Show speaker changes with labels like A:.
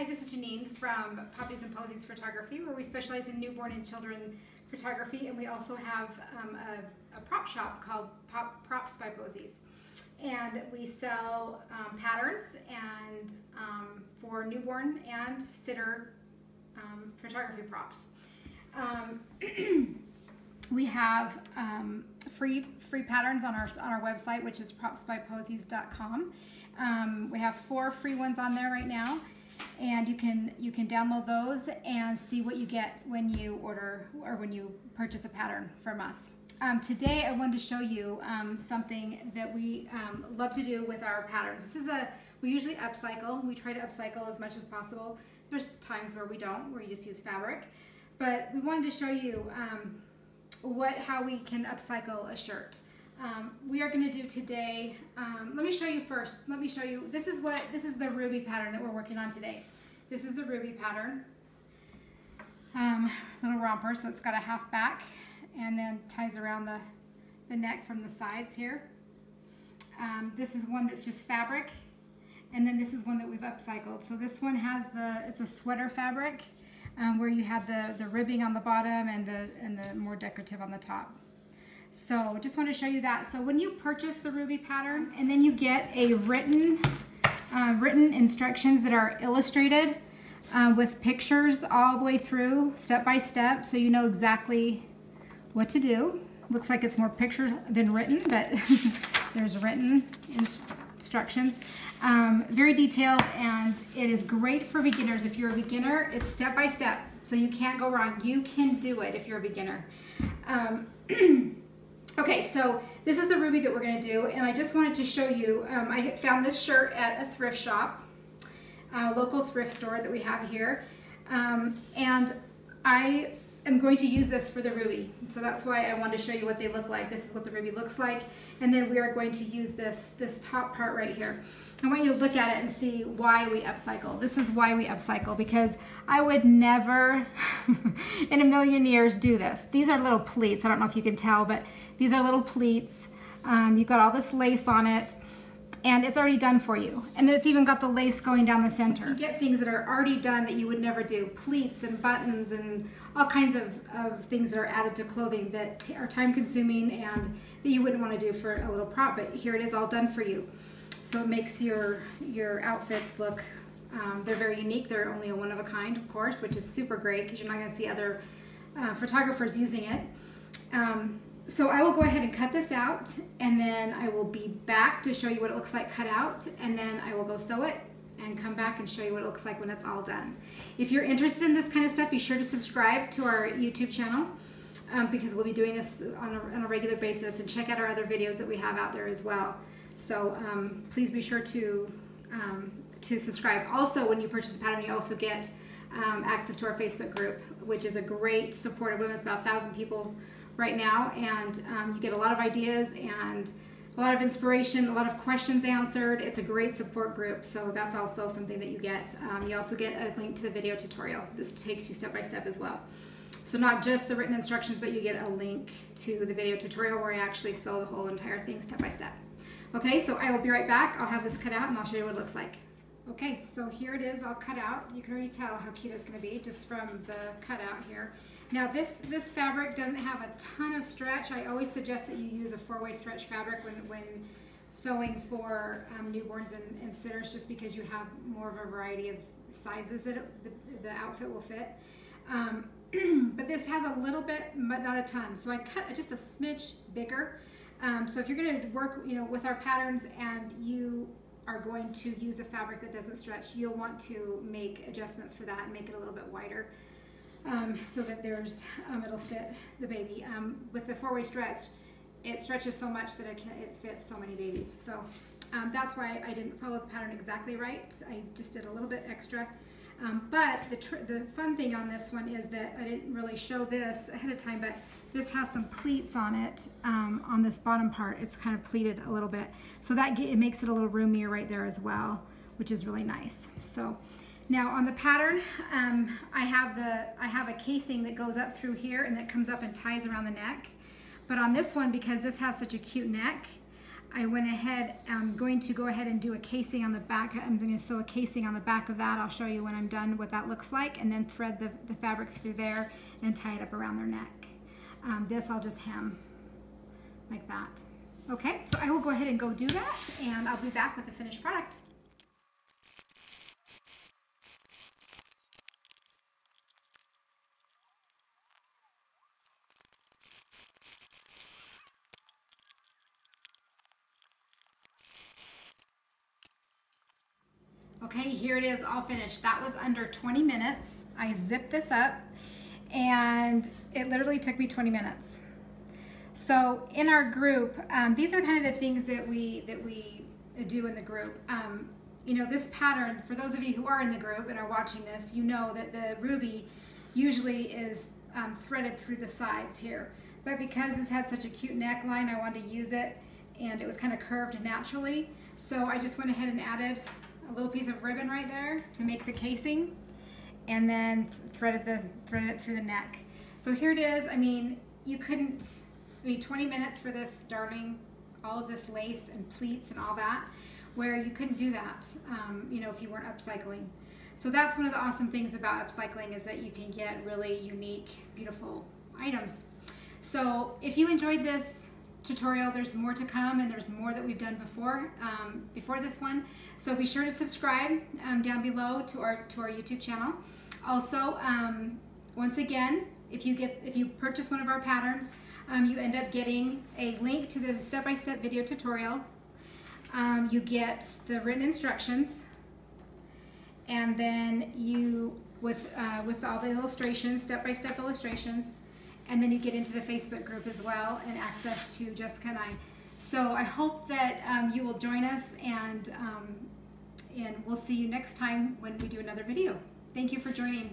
A: Hi, this is Janine from Props By Posies Photography, where we specialize in newborn and children photography, and we also have a prop shop called Props By Posies. And we sell patterns and for newborn and sitter photography props. We have free patterns on our website, which is propsbyposies.com. We have 4 free ones on there right now, and you can download those and see what you get when you order or when you purchase a pattern from us. Today I wanted to show you something that we love to do with our patterns. We usually upcycle. We try to upcycle as much as possible. There's times where we don't, where you just use fabric, but we wanted to show you how we can upcycle a shirt. We are going to do today, let me show you first. Let me show you, this is the ruby pattern that we're working on today. This is the ruby pattern. Little romper, so it's got a half back and then ties around the neck from the sides here. This is one that's just fabric, and then this is one that we've upcycled. So this one has it's a sweater fabric where you had the ribbing on the bottom and the more decorative on the top. So just want to show you that. So when you purchase the ruby pattern, and then you get a written instructions that are illustrated with pictures all the way through, step by step, so you know exactly what to do. Looks like it's more pictures than written, but there's written instructions. Very detailed, and it is great for beginners. If you're a beginner, it's step by step, so you can't go wrong. You can do it if you're a beginner. Okay, so this is the ruby that we're going to do, and I just wanted to show you, I found this shirt at a thrift shop, a local thrift store that we have here, and I am going to use this for the ruby. So that's why I wanted to show you what they look like. This is what the ruby looks like, and then we are going to use this top part right here. I want you to look at it and see why we upcycle. This is why we upcycle, because I would never in a million years do this. These are little pleats. I don't know if you can tell, but these are little pleats. You've got all this lace on it, and it's already done for you. And then it's even got the lace going down the center. You get things that are already done that you would never do. Pleats and buttons and all kinds of things that are added to clothing that are time consuming and that you wouldn't want to do for a little prop, but here it is all done for you. So it makes your outfits look, they're very unique. They're only a one of a kind, of course, which is super great because you're not going to see other photographers using it. So I will go ahead and cut this out, and then I will be back to show you what it looks like cut out, and then I will go sew it and come back and show you what it looks like when it's all done. If you're interested in this kind of stuff, be sure to subscribe to our YouTube channel because we'll be doing this on a regular basis, and check out our other videos that we have out there as well. So please be sure to subscribe. Also, when you purchase a pattern, you also get access to our Facebook group, which is a great supportive group. It's about 1,000 people right now, and you get a lot of ideas and a lot of inspiration, a lot of questions answered. It's a great support group, so that's also something that you get. You also get a link to the video tutorial. This takes you step by step as well. So not just the written instructions, but you get a link to the video tutorial where I actually sew the whole entire thing step by step. Okay, so I will be right back. I'll have this cut out and I'll show you what it looks like. Okay, so here it is all cut out. You can already tell how cute it's going to be just from the cutout here. Now this fabric doesn't have a ton of stretch. I always suggest that you use a 4-way stretch fabric when sewing for newborns and sitters, just because you have more of a variety of sizes that the outfit will fit. But this has a little bit, but not a ton. So I cut just a smidge bigger. So if you're going to work, with our patterns and you are going to use a fabric that doesn't stretch, you'll want to make adjustments for that and make it a little bit wider. So that it'll fit the baby. With the 4-way stretch, it stretches so much that it fits so many babies. So that's why I didn't follow the pattern exactly right. I just did a little bit extra. But the fun thing on this one is that I didn't really show this ahead of time, but this has some pleats on it, on this bottom part. It's kind of pleated a little bit. So it makes it a little roomier right there as well, which is really nice. So now on the pattern, I have a casing that goes up through here and that comes up and ties around the neck. But on this one, because this has such a cute neck, I went ahead, I'm going to go ahead and do a casing on the back. I'm going to sew a casing on the back of that. I'll show you when I'm done what that looks like, and then thread the fabric through there and tie it up around their neck. This I'll just hem like that. Okay, so I will go ahead and go do that, and I'll be back with the finished product. Okay, here it is all finished. That was under 20 minutes. I zipped this up and it literally took me 20 minutes. So in our group, these are kind of the things that we do in the group. You know, this pattern, for those of you who are in the group and are watching this, you know that the ruby usually is threaded through the sides here. But because this had such a cute neckline, I wanted to use it, and it was kind of curved naturally. So I just went ahead and added a little piece of ribbon right there to make the casing, and then threaded it through the neck. So here it is. I mean, you couldn't, 20 minutes for this darning, all of this lace and pleats and all that, where you couldn't do that, you know, if you weren't upcycling. So that's one of the awesome things about upcycling, is that you can get really unique, beautiful items. So if you enjoyed this tutorial, there's more to come, and there's more that we've done before this one. So be sure to subscribe down below to our YouTube channel. Also, once again, if you purchase one of our patterns, you end up getting a link to the step-by-step video tutorial. You get the written instructions, and then you with all the illustrations, step-by-step illustrations. And then you get into the Facebook group as well, and access to Jessica and I. So I hope that you will join us, and we'll see you next time when we do another video. Thank you for joining.